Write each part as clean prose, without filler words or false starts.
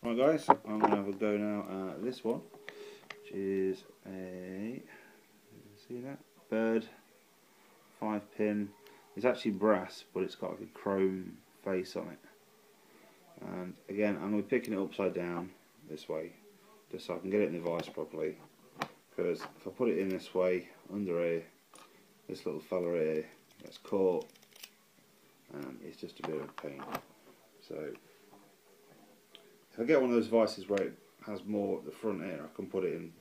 Right guys, I'm going to have a go now at this one, which is a, see that, bird 5-pin. It's actually brass, but it's got like a chrome face on it. And again, I'm going to be picking it upside down this way, just so I can get it in the vise properly. Because if I put it in this way, under here, this little fella here gets caught, and it's just a bit of a pain. So if I get one of those vices where it has more at the front here, I can put it in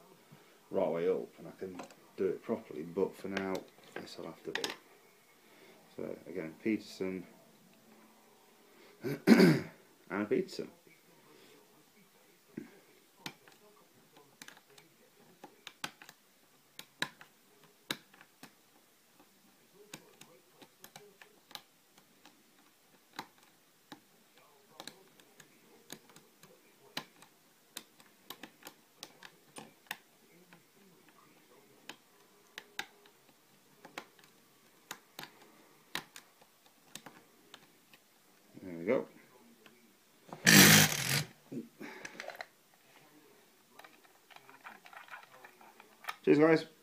right way up and I can do it properly, but for now this will have to do. So again, Peterson and a Peterson. There we go. Cheers guys.